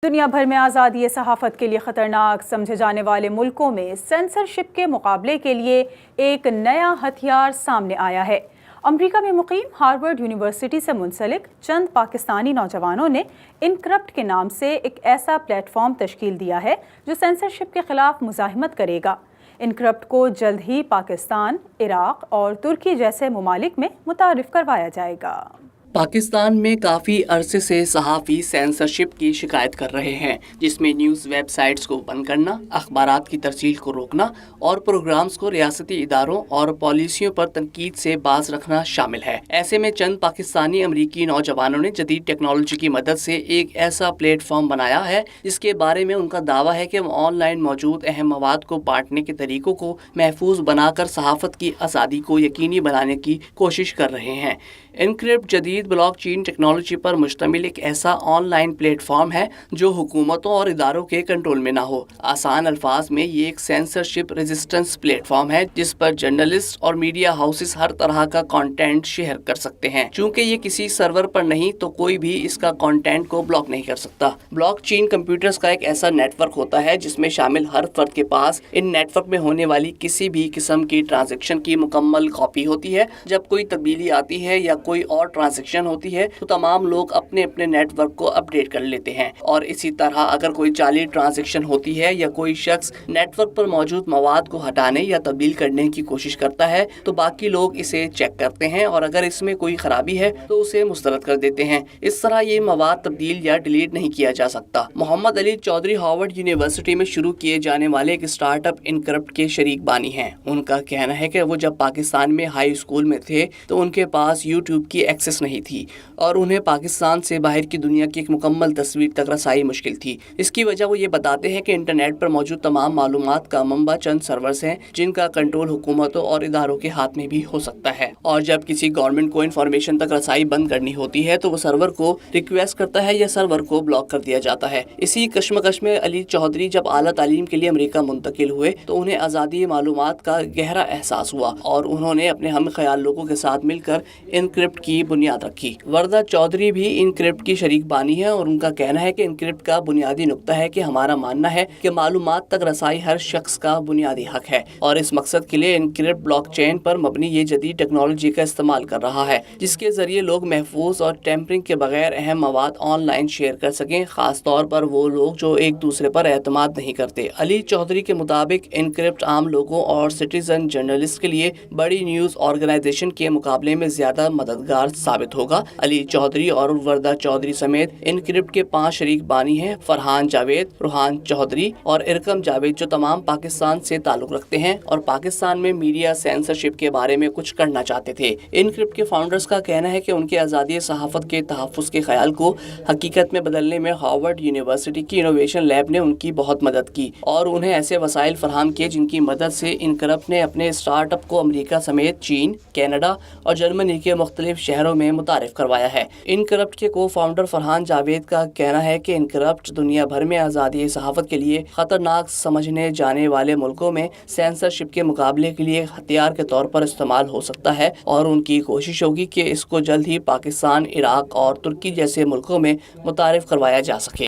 دنیا بھر میں آزادی صحافت کے لیے خطرناک سمجھے جانے والے ملکوں میں سینسرشپ کے مقابلے کے لیے ایک نیا ہتھیار سامنے آیا ہے۔ امریکہ میں مقیم ہارورڈ یونیورسٹی سے منسلک چند پاکستانی نوجوانوں نے انکرپٹ کے نام سے ایک ایسا پلیٹ فارم تشکیل دیا ہے جو سینسرشپ کے خلاف مزاحمت کرے گا۔ انکرپٹ کو جلد ہی پاکستان، عراق اور ترکی جیسے ممالک میں متعارف کروایا جائے گا۔ پاکستان میں کافی عرصے سے صحافی سینسرشپ کی شکایت کر رہے ہیں، جس میں نیوز ویب سائٹس کو بند کرنا، اخبارات کی ترسیل کو روکنا اور پروگرامز کو ریاستی اداروں اور پالیسیوں پر تنقید سے باز رکھنا شامل ہے۔ ایسے میں چند پاکستانی امریکی نوجوانوں نے جدید ٹیکنالوجی کی مدد سے ایک ایسا پلیٹ فارم بنایا ہے جس کے بارے میں ان کا دعویٰ ہے کہ وہ آن لائن موجود اہم مواد کو بانٹنے کے طریقوں کو محفوظ بنا کر صحافت کی آزادی کو یقینی بنانے کی کوشش کر رہے ہیں۔ انکرپٹ جدید بلاک چین ٹیکنالوجی پر مشتمل ایک ایسا آن لائن پلیٹ فارم ہے جو حکومتوں اور اداروں کے کنٹرول میں نہ ہو۔ آسان الفاظ میں یہ ایک سینسرشپ ریزسٹنس پلیٹ فارم ہے جس پر جرنلسٹ اور میڈیا ہاؤسز ہر طرح کا کانٹینٹ شیئر کر سکتے ہیں۔ چونکہ یہ کسی سرور پر نہیں تو کوئی بھی اس کا کانٹینٹ کو بلاک نہیں کر سکتا۔ بلاک چین کمپیوٹرز کا ایک ایسا نیٹ ورک ہوتا ہے جس میں شامل ہر فرد کے پاس ان نیٹ ورک میں ہونے والی کسی بھی قسم کی ٹرانزیکشن کی مکمل کاپی ہوتی ہے۔ جب کوئی تبدیلی آتی ہے یا کوئی اور ٹرانزیکشن ہوتی ہے تو تمام لوگ اپنے اپنے نیٹ ورک کو اپڈیٹ کر لیتے ہیں، اور اسی طرح اگر کوئی جعلی ٹرانزیکشن ہوتی ہے یا کوئی شخص نیٹ ورک پر موجود مواد کو ہٹانے یا تبدیل کرنے کی کوشش کرتا ہے تو باقی لوگ اسے چیک کرتے ہیں اور اگر اس میں کوئی خرابی ہے تو اسے مسترد کر دیتے ہیں۔ اس طرح یہ مواد تبدیل یا ڈیلیٹ نہیں کیا جا سکتا۔ محمد علی چودھری ہارورڈ یونیورسٹی میں شروع کیے جانے والے ایک اسٹارٹ اپ انکرپٹ کے شریک بانی ہیں۔ ان کا کہنا ہے کہ وہ جب پاکستان میں ہائی اسکول میں تھے تو ان کے پاس یوٹیوب کی ایکسس نہیں تھی اور انہیں پاکستان سے باہر کی دنیا کی ایک مکمل تصویر تک رسائی مشکل تھی۔ اس کی وجہ وہ یہ بتاتے ہیں کہ انٹرنیٹ پر موجود تمام معلومات کا منبع چند سرورز ہیں جن کا کنٹرول حکومتوں اور اداروں کے ہاتھ میں بھی ہو سکتا ہے، اور جب کسی گورنمنٹ کو انفارمیشن تک رسائی بند کرنی ہوتی ہے تو وہ سرور کو ریکویسٹ کرتا ہے یا سرور کو بلاک کر دیا جاتا ہے۔ اسی کشمکش میں علی چودھری جب اعلیٰ تعلیم کے لیے امریکہ منتقل ہوئے تو انہیں آزادی معلومات کا گہرا احساس ہوا اور انہوں نے اپنے ہم خیال لوگوں کے ساتھ مل کر انکرپٹ کی بنیاد رکھی۔ وردہ چودھری بھی انکرپٹ کی شریک بانی ہے اور ان کا کہنا ہے کہ انکرپٹ کا بنیادی نقطہ ہے کہ ہمارا ماننا ہے کہ معلومات تک رسائی ہر شخص کا بنیادی حق ہے، اور اس مقصد کے لیے انکرپٹ بلاک چین پر مبنی یہ جدید ٹیکنالوجی کا استعمال کر رہا ہے جس کے ذریعے لوگ محفوظ اور ٹیمپرنگ کے بغیر اہم مواد آن لائن شیئر کر سکیں، خاص طور پر وہ لوگ جو ایک دوسرے پر اعتماد نہیں کرتے۔ علی چودھری کے مطابق انکرپٹ عام لوگوں اور سٹیزن جرنلسٹ کے لیے بڑی نیوز آرگنائزیشن کے مقابلے میں زیادہ مددگار ثابت ہوگا۔ علی چودھری اور وردہ چودھری سمیت انکرپٹ کے 5 شریک بانی ہیں: فرحان جاوید، روحان چودھری اور ارکم جاوید، جو تمام پاکستان سے تعلق رکھتے ہیں اور پاکستان میں میڈیا سینسرشپ کے بارے میں کچھ کرنا چاہتے تھے۔ انکرپٹ کے فاؤنڈرز کا کہنا ہے کہ ان کے آزادی صحافت کے تحفظ کے خیال کو حقیقت میں بدلنے میں ہارورڈ یونیورسٹی کی انوویشن لیب نے ان کی بہت مدد کی اور انہیں ایسے وسائل فراہم کیے جن کی مدد سے انکرپٹ نے اپنے اسٹارٹ اپ کو امریکہ سمیت چین، کینیڈا اور جرمنی کے مختلف شہروں میں متعارف کروایا ہے۔ انکرپٹ کے کو فاؤنڈر فرحان جاوید کا کہنا ہے کہ انکرپٹ دنیا بھر میں آزادی صحافت کے لیے خطرناک سمجھنے جانے والے ملکوں میں سینسرشپ کے مقابلے کے لیے ہتھیار کے طور پر استعمال ہو سکتا ہے، اور ان کی کوشش ہوگی کہ اس کو جلد ہی پاکستان، عراق اور ترکی جیسے ملکوں میں متعارف کروایا جا سکے۔